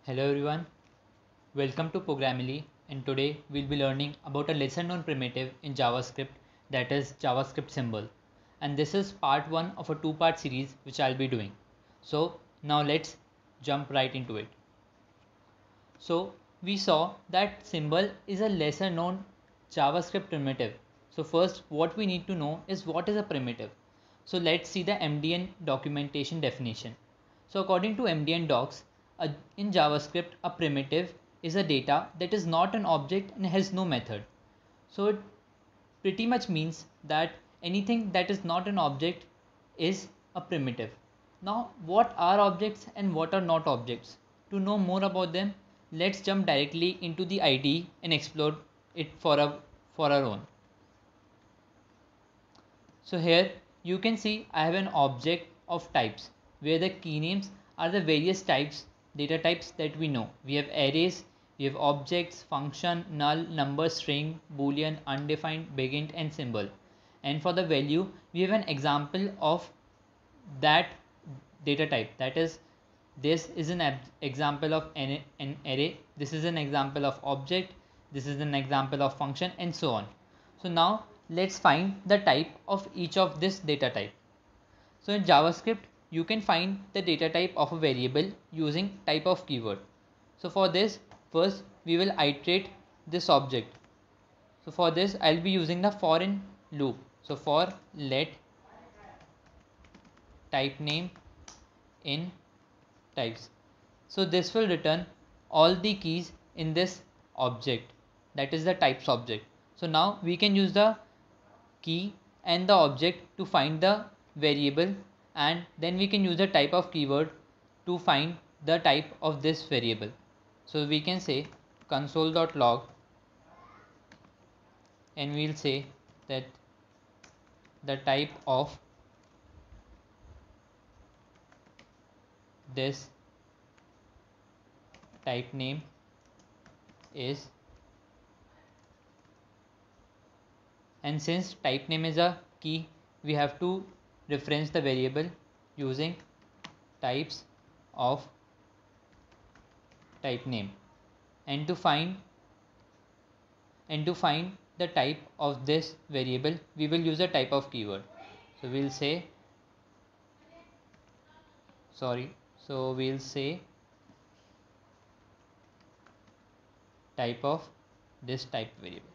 Hello everyone, welcome to Programmily, and today we'll be learning about a lesser known primitive in JavaScript, that is JavaScript symbol. And this is part 1 of a two-part series which I'll be doing. So now let's jump right into it. So we saw that symbol is a lesser known JavaScript primitive. So first what we need to know is what is a primitive. So let's see the MDN documentation definition. So according to MDN docs, in JavaScript a primitive is a data that is not an object and has no method. So it pretty much means that anything that is not an object is a primitive. Now, what are objects and what are not objects? To know more about them, let's jump directly into the IDE and explore it for our own. So here you can see I have an object of types where the key names are the various types, data types that we know. We have arrays, we have objects, function, null, number, string, boolean, undefined, begin, and symbol. And for the value, we have an example of that data type. That is, this is an example of an array, this is an example of object, this is an example of function, and so on. So now let's find the type of each of this data type. So in JavaScript you can find the data type of a variable using type of keyword. So for this, first we will iterate this object. So for this I'll be using the for in loop. So for let type name in types. So this will return all the keys in this object, that is the types object. So now we can use the key and the object to find the variable, and then we can use the type of keyword to find the type of this variable. So we can say console.log and we'll say that the type of this type name is, and since type name is a key, we have to reference the variable using types of type name, and to find the type of this variable we will use a type of keyword. So we'll say type of this type variable.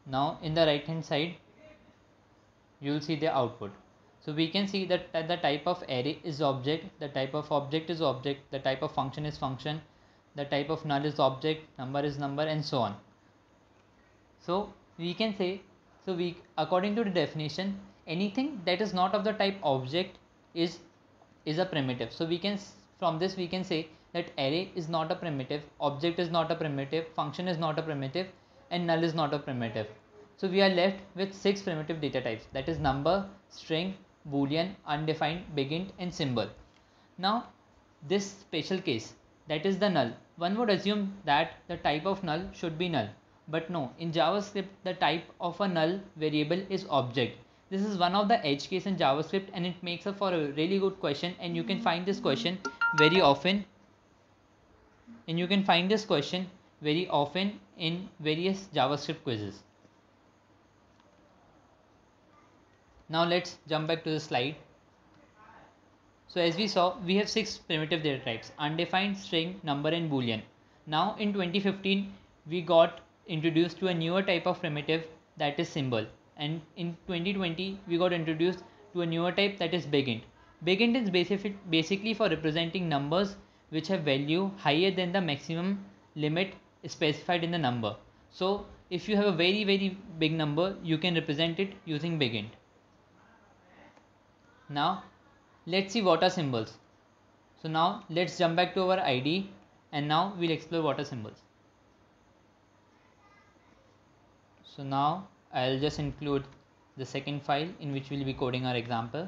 Now in the right hand side you will see the output. So we can see that the type of array is object, the type of object is object, the type of function is function, the type of null is object, number is number, and so on. So we can say, according to the definition, anything that is not of the type object is a primitive. So we can, from this we can say that array is not a primitive, object is not a primitive, function is not a primitive, and null is not a primitive. So we are left with 6 primitive data types, that is number, string, boolean, undefined, begin, and symbol. Now this special case, that is the null, one would assume that the type of null should be null, but no, in JavaScript the type of a null variable is object. This is one of the edge case in JavaScript, and it makes up for a really good question, and you can find this question very often in various JavaScript quizzes. Now let's jump back to the slide. So as we saw, we have 6 primitive data types: undefined, string, number, and boolean. Now in 2015 we got introduced to a newer type of primitive, that is symbol, and in 2020 we got introduced to a newer type, that is begin. Begin is basically for representing numbers which have value higher than the maximum limit specified in the number. So if you have a very big number, you can represent it using begin. Now let's see what are symbols. So now let's jump back to our IDE, and now we'll explore what are symbols. So now I'll just include the second file in which we'll be coding our example.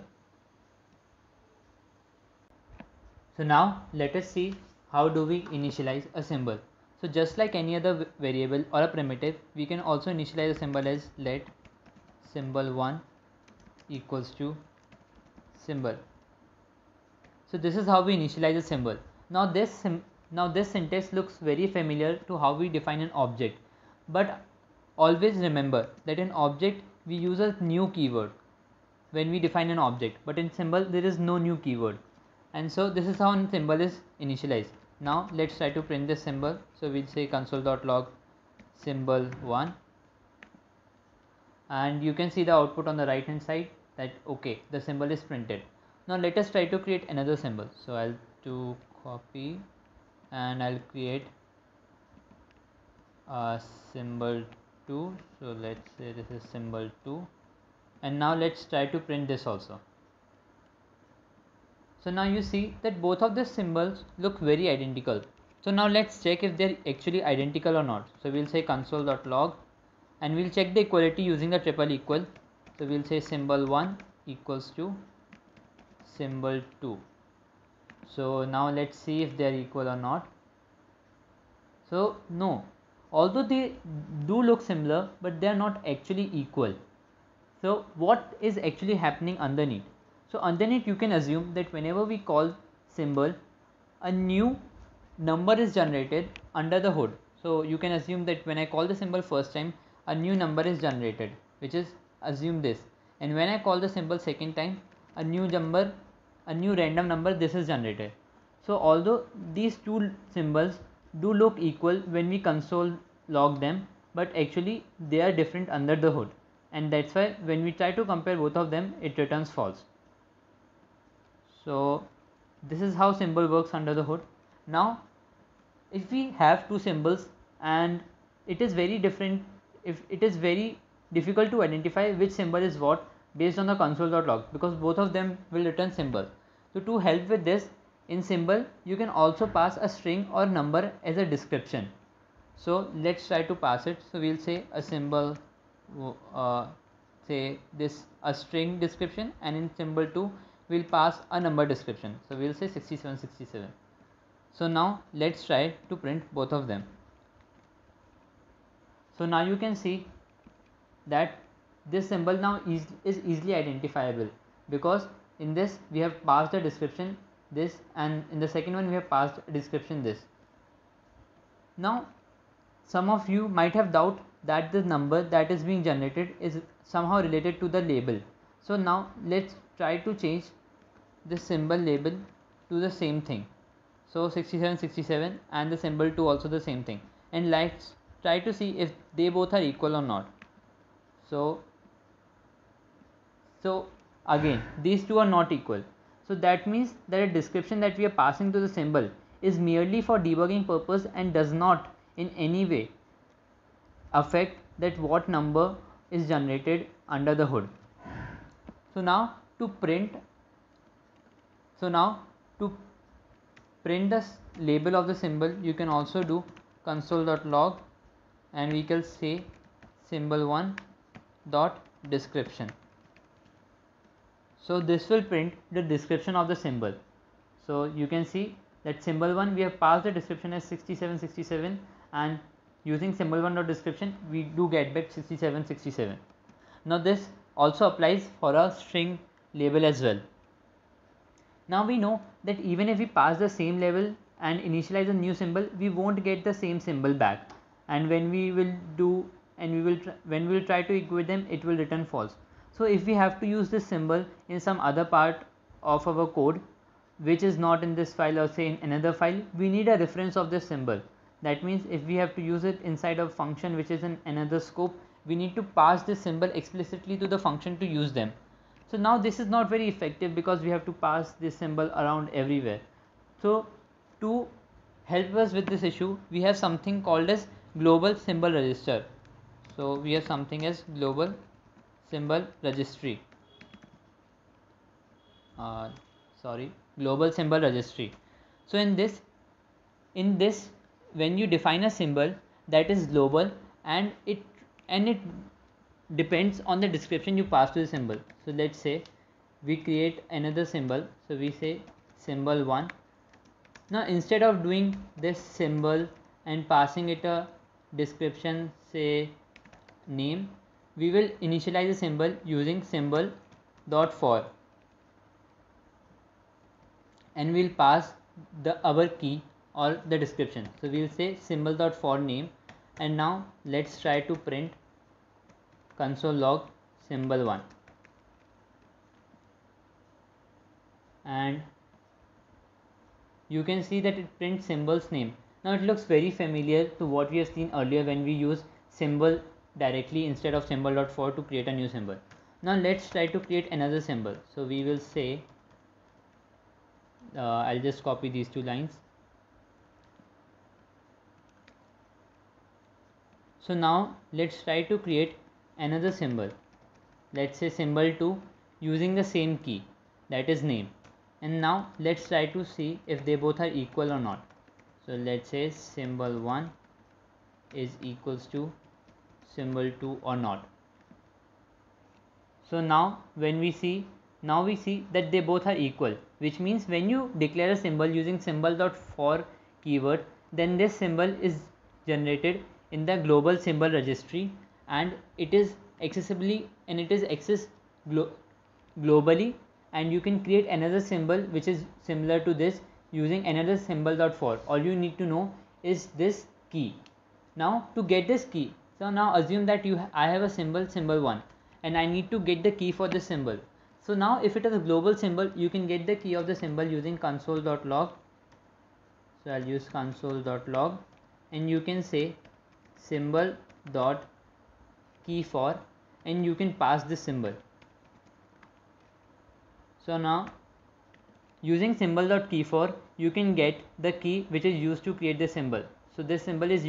So now let us see how do we initialize a symbol. So just like any other variable or a primitive, we can also initialize a symbol as let symbol1 equals to symbol. So this is how we initialize a symbol. Now Now this syntax looks very familiar to how we define an object, but always remember that in object we use a new keyword when we define an object, but in symbol there is no new keyword, and so this is how a symbol is initialized. Now let's try to print this symbol. So we'll say console.log symbol1, and you can see the output on the right hand side that okay, the symbol is printed. Now let us try to create another symbol. So I'll do copy and I'll create a symbol 2. So let's say this is symbol 2, and now let's try to print this also. So now you see that both of the symbols look very identical. So now let's check if they're actually identical or not. So we'll say console.log and we'll check the equality using the triple equal. So we'll say symbol1 equals to symbol 2. So now let's see if they are equal or not. So no, although they do look similar, but they are not actually equal. So what is actually happening underneath? So underneath you can assume that whenever we call symbol, a new number is generated under the hood. So you can assume that when I call the symbol first time, a new number is generated, which is assume this, and when I call the symbol second time, a new random number, this is generated. So although these two symbols do look equal when we console log them, but actually they are different under the hood, and that's why when we try to compare both of them, it returns false. So this is how symbol works under the hood. Now if we have two symbols and it is very different, if it is very difficult to identify which symbol is what based on the console.log, because both of them will return symbol. So to help with this, in symbol you can also pass a string or number as a description. So let's try to pass it. So we'll say a symbol, say this a string description, and in symbol 2 we'll pass a number description. So we'll say 6767. So now let's try to print both of them. So now you can see that this symbol now is easily identifiable, because in this we have passed a description this, and in the second one we have passed a description this. Now some of you might have doubt that the number that is being generated is somehow related to the label. So now let's try to change this symbol label to the same thing. So 6767 and the symbol 2 also the same thing, and let's try to see if they both are equal or not. So again these two are not equal. So that means that a description that we are passing to the symbol is merely for debugging purpose and does not in any way affect that what number is generated under the hood. So now to print the label of the symbol, you can also do console.log and we can say symbol1 dot description. So this will print the description of the symbol. So you can see that symbol 1 we have passed the description as 6767, and using symbol 1 dot description we do get back 6767. Now this also applies for a string label as well. Now we know that even if we pass the same label and initialize a new symbol, we won't get the same symbol back, and when we will try to equate them, it will return false. So if we have to use this symbol in some other part of our code which is not in this file or say in another file, we need a reference of this symbol. That means if we have to use it inside a function which is in another scope, we need to pass this symbol explicitly to the function to use them. So now this is not very effective because we have to pass this symbol around everywhere. So to help us with this issue, we have something called as global symbol register. So we have something as global symbol registry. Global symbol registry. So in this when you define a symbol that is global, and it depends on the description you pass to the symbol. So let's say we create another symbol, so we say symbol 1. Now instead of doing this symbol and passing it a description, say name, we will initialize a symbol using symbol dot for, and we'll pass our key or the description. So we'll say symbol.for name, and now let's try to print console log symbol1, and you can see that it prints symbol's name. Now it looks very familiar to what we have seen earlier when we use symbol directly instead of symbol.for to create a new symbol. Now let's try to create another symbol. So we will say, I'll just copy these two lines. So now let's try to create another symbol. Let's say symbol2 using the same key, that is name. And now let's try to see if they both are equal or not. So let's say symbol1 is equals to symbol2 or not. So now when we see, now we see that they both are equal, which means when you declare a symbol using symbol.for keyword, then this symbol is generated in the global symbol registry, and it is accessibly, and it is accessed globally, and you can create another symbol which is similar to this using another symbol.for. All you need to know is this key. Now to get this key, so now assume that I have a symbol1, and I need to get the key for this symbol. So now if it is a global symbol, you can get the key of the symbol using console.log. So I'll use console.log, and you can say symbol.key for, and you can pass this symbol. So now using symbol.key for, you can get the key which is used to create the symbol. So this symbol is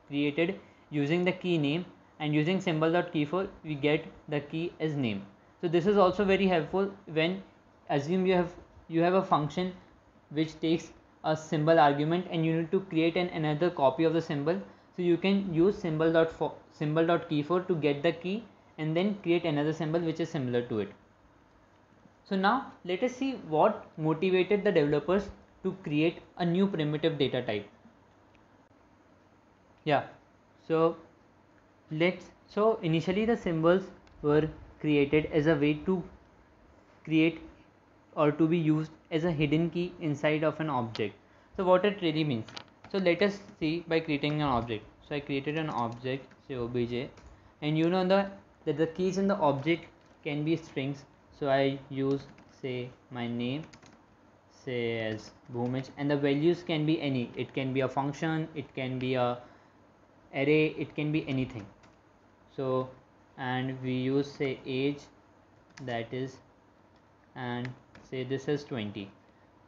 created using the key name, and using symbol.key for we get the key as name. So this is also very helpful when assume you have a function which takes a symbol argument and you need to create another copy of the symbol. So you can use symbol.key for to get the key and then create another symbol which is similar to it. So now let us see what motivated the developers to create a new primitive data type. Yeah, so initially the symbols were created as a way to create or to be used as a hidden key inside of an object. So what it really means. So let us see by creating an object. So I created an object, say obj, and you know that the keys in the object can be strings. So I use say my name, say as Bhumij, and the values can be any. It can be a function, it can be a array, it can be anything. So and we use say age, that is, and say this is 20.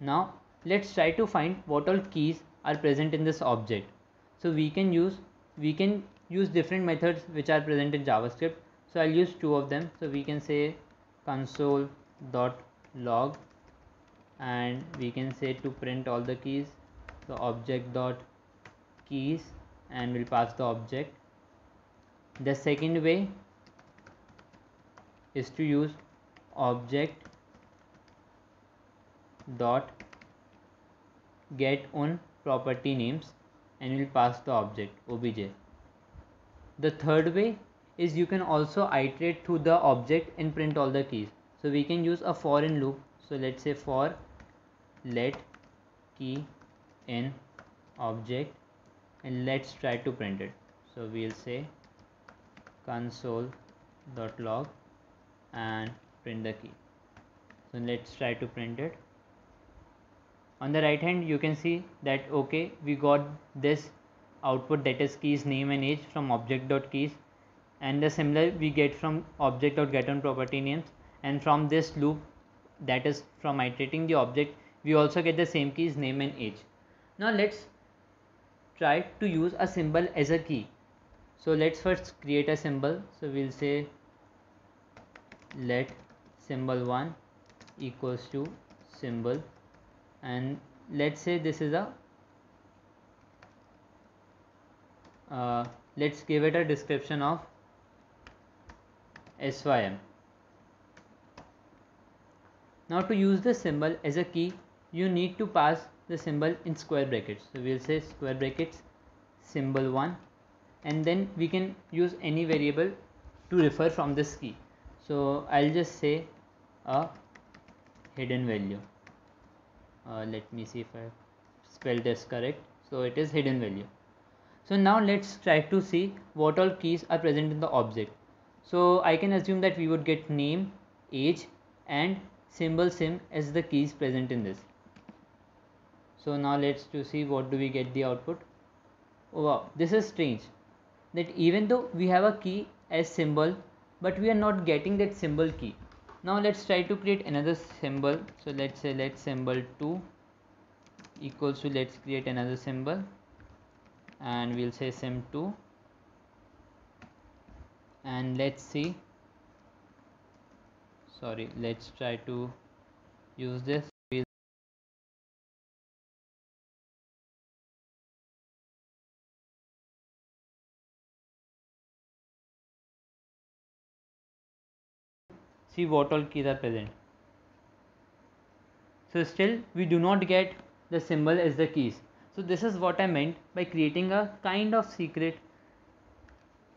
Now let's try to find what all keys are present in this object. So we can use different methods which are present in JavaScript. So I'll use two of them. So we can say console.log, and we can say to print all the keys, so object.keys, and we'll pass the object. The second way is to use object dot get on property names, and we'll pass the object obj. The third way is you can also iterate through the object and print all the keys. So we can use a for in loop. So let's say for let key in object, and let's try to print it. So we'll say console.log and print the key. So let's try to print it. On the right hand you can see that okay, we got this output, that is keys name and age, from object.keys, and the similar we get from object.getOnPropertyNames, and from this loop, that is from iterating the object, we also get the same keys name and age. Now let's try to use a symbol as a key. So let's first create a symbol. So we'll say let symbol1 equals to symbol, and let's say this is a let's give it a description of SYM. Now to use the symbol as a key, you need to pass the symbol in square brackets. So we'll say square brackets symbol1, and then we can use any variable to refer from this key. So I'll just say a hidden value. Let me see if I spelled as correct, so it is hidden value. So now let's try to see what all keys are present in the object. So I can assume that we would get name, age and symbol sim as the keys present in this. So now let's to see what do we get the output. Oh wow, this is strange that even though we have a key as symbol, but we are not getting that symbol key. Now let's try to create another symbol. So let's say let symbol 2 equals to, let's create another symbol and we'll say sim2, and let's see, sorry, let's try to use this. See what all keys are present. So still we do not get the symbol as the keys. So this is what I meant by creating a kind of secret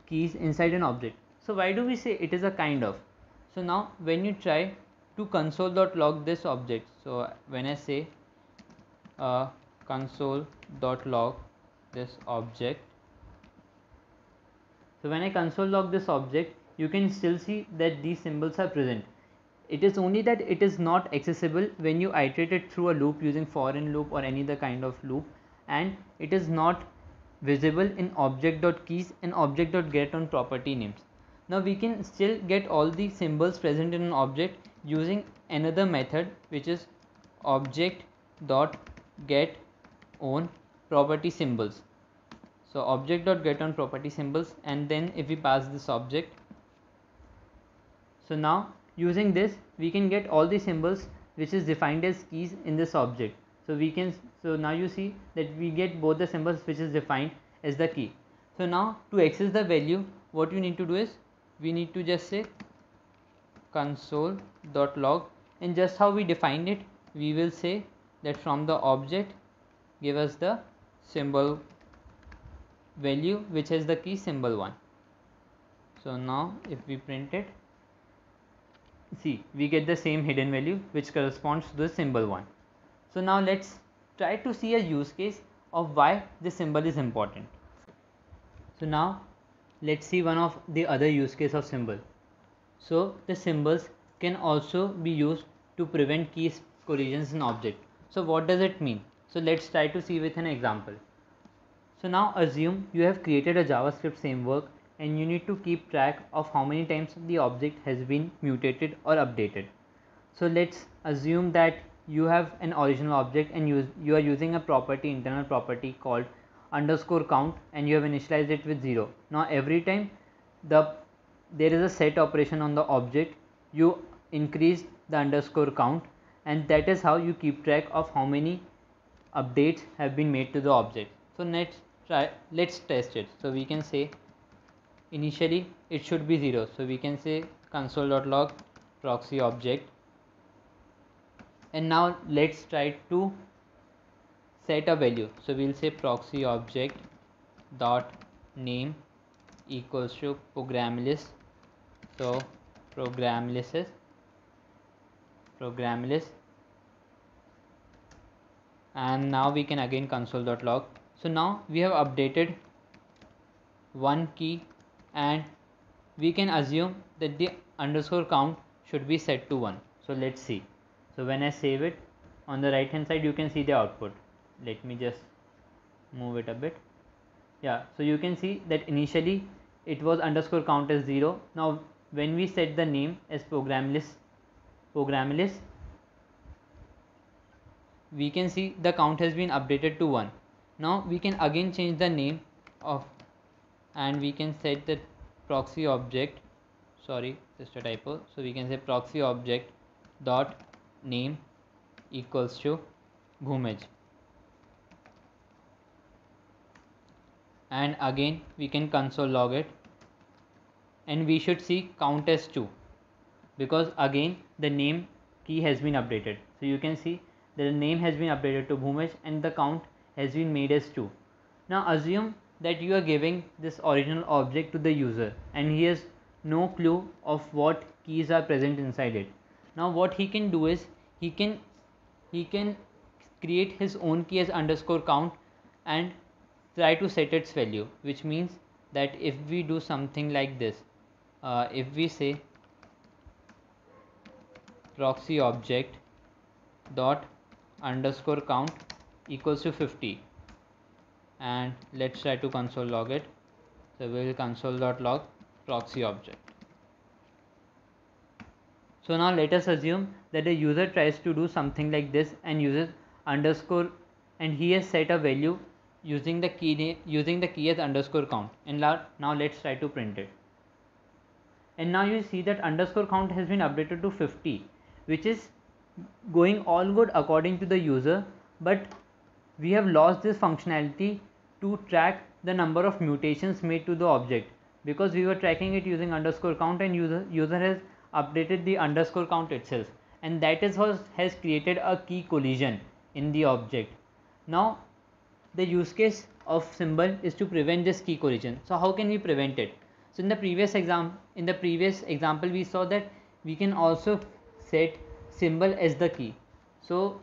keys inside an object. So why do we say it is a kind of? So now when you try to console.log this object, so when I say console.log this object, so when I console log this object, you can still see that these symbols are present. It is only that it is not accessible when you iterate it through a loop using for in loop or any other kind of loop, and it is not visible in object.keys and object.get on property names. Now we can still get all the symbols present in an object using another method, which is object.get on property symbols. So object.get on property symbols, and then if we pass this object, so now using this we can get all the symbols which is defined as keys in this object. So we can, so now you see that we get both the symbols which is defined as the key. So now to access the value, what you need to do is we need to just say console.log, and just how we defined it, we will say that from the object give us the symbol value which has the key symbol 1. So now if we print it, see we get the same hidden value which corresponds to the symbol 1. So now let's try to see a use case of why this symbol is important. So now let's see one of the other use case of symbol. So the symbols can also be used to prevent key collisions in object. So what does it mean? So let's try to see with an example. So now assume you have created a JavaScript framework and you need to keep track of how many times the object has been mutated or updated. So let's assume that you have an original object and you are using a property, internal property called underscore count, and you have initialized it with 0. Now every time there is a set operation on the object, you increase the underscore count, and that is how you keep track of how many updates have been made to the object. So let's test it. So we can say initially it should be 0, so we can say console.log proxy object, and now let's try to set a value. So we'll say proxy object dot name equals to program list. So program list, and now we can again console.log. So now we have updated one key, and we can assume that the underscore count should be set to 1. So let's see. So when I save it, on the right hand side you can see the output. Let me just move it a bit. Yeah, so you can see that initially it was underscore count as 0. Now when we set the name as program list, we can see the count has been updated to 1. Now we can again change the name of, and we can set the proxy object, sorry, just a typo. So we can say proxy object dot name equals to Bhumej, and again we can console log it, and we should see count as 2 because again the name key has been updated. So you can see the name has been updated to Bhumej and the count has been made as 2. Now assume that you are giving this original object to the user and he has no clue of what keys are present inside it. Now what he can do is he can create his own key as underscore count and try to set its value, which means that if we do something like this, if we say proxy object dot underscore count equals to 50, and let's try to console log it. So we will console.log proxy object. So now let us assume that the user tries to do something like this and uses underscore, and he has set a value using the key as underscore count, and now let's try to print it. And now you see that underscore count has been updated to 50, which is going all good according to the user, but we have lost this functionality to track the number of mutations made to the object, because we were tracking it using underscore count and user has updated the underscore count itself, and that is what has created a key collision in the object. Now the use case of symbol is to prevent this key collision. So how can we prevent it? So in the previous example we saw that we can also set symbol as the key. So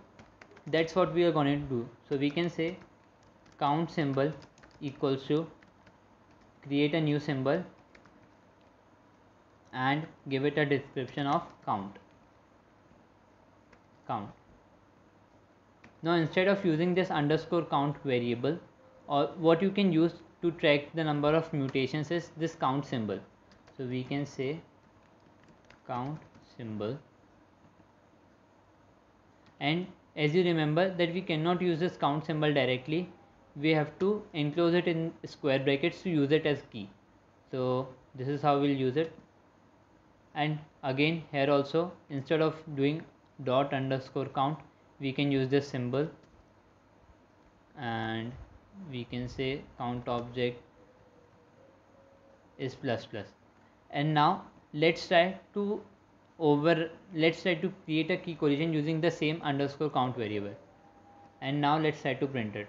that's what we are going to do. So we can say count symbol equals to create a new symbol and give it a description of count. Now instead of using this underscore count variable, or what you can use to track the number of mutations is this count symbol. So we can say count symbol, and as you remember that we cannot use this count symbol directly, we have to enclose it in square brackets to use it as key. So this is how we'll use it. And again here also, instead of doing dot underscore count, we can use this symbol and we can say count object is plus plus. And now let's try to create a key collision using the same underscore count variable, and now let's try to print it.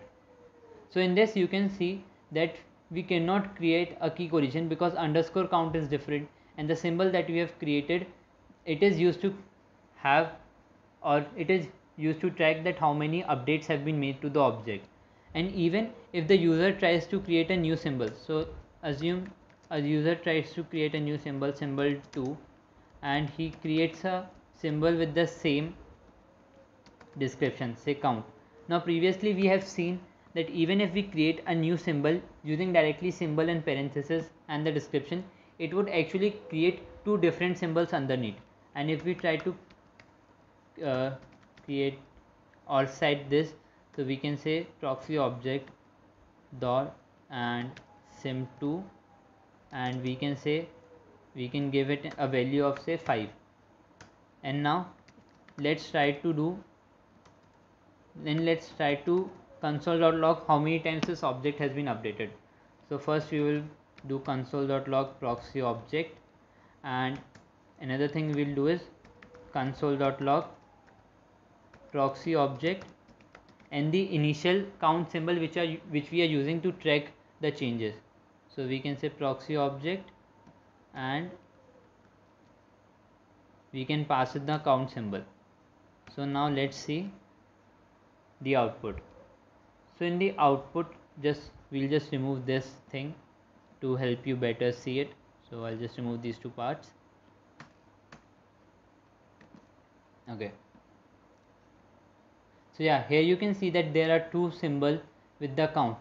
So in this you can see that we cannot create a key collision because underscore count is different, and the symbol that we have created, it is used to have, or it is used to track that how many updates have been made to the object. And even if the user tries to create a new symbol, so assume a user tries to create a new symbol 2, and he creates a symbol with the same description, say count. Now previously we have seen that even if we create a new symbol using directly symbol and parenthesis and the description, it would actually create two different symbols underneath. And if we try to create or cite this, so we can say proxy object dot and sim2, and we can give it a value of say 5. And now let's try to console.log how many times this object has been updated. So first we will do console.log proxy object, and another thing we'll do is console.log proxy object and the initial count symbol which we are using to track the changes. So we can say proxy object and we can pass it the count symbol. So now let's see the output. So in the output, we'll just remove this thing to help you better see it. So I'll just remove these two parts. Okay. So yeah, here you can see that there are two symbols with the count,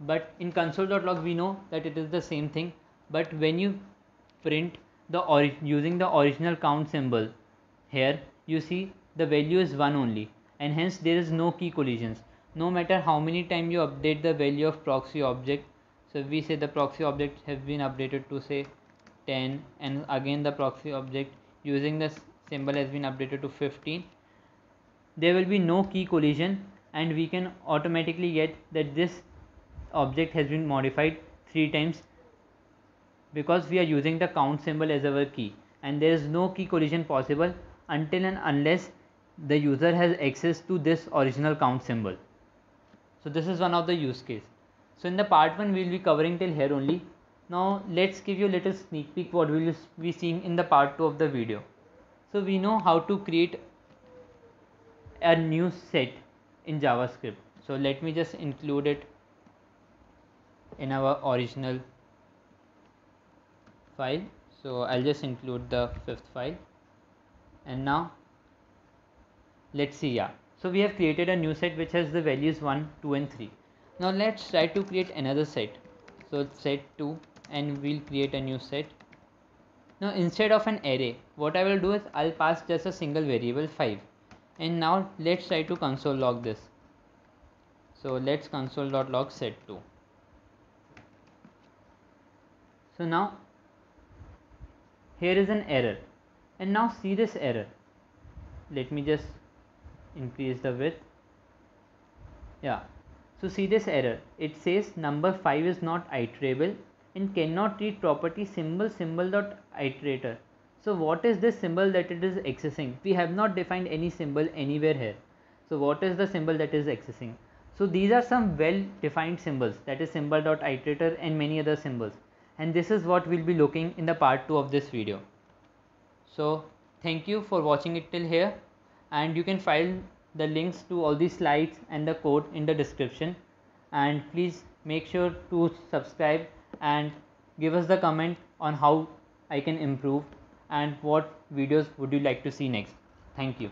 but in console.log we know that it is the same thing. But when you print using the original count symbol, here you see the value is 1 only, and hence there is no key collisions no matter how many times you update the value of proxy object. So if we say the proxy object has been updated to say 10, and again the proxy object using the symbol has been updated to 15, there will be no key collision, and we can automatically get that this object has been modified 3 times because we are using the count symbol as our key, and there is no key collision possible until and unless the user has access to this original count symbol. So this is one of the use case. So in the part 1 we will be covering till here only. Now let's give you a little sneak peek what we will be seeing in the part 2 of the video. So we know how to create a new set in JavaScript. So let me just include it in our original file. So I'll just include the fifth file, and now let's see. Yeah, so we have created a new set which has the values 1, 2 and 3. Now let's try to create another set. So set 2, and we'll create a new set. Now instead of an array, what I will do is I'll pass just a single variable 5. And now let's try to console log this. So let's console.log set2. So now here is an error, and now see this error. Let me just increase the width. Yeah, so see this error. It says number 5 is not iterable and cannot read property symbol dot iterator. So what is this symbol that it is accessing? We have not defined any symbol anywhere here. So what is the symbol that is accessing? So these are some well defined symbols, that is symbol dot iterator and many other symbols, and this is what we'll be looking in the part 2 of this video. So thank you for watching it till here, and you can find the links to all these slides and the code in the description, and please make sure to subscribe and give us the comment on how I can improve and what videos would you like to see next. Thank you.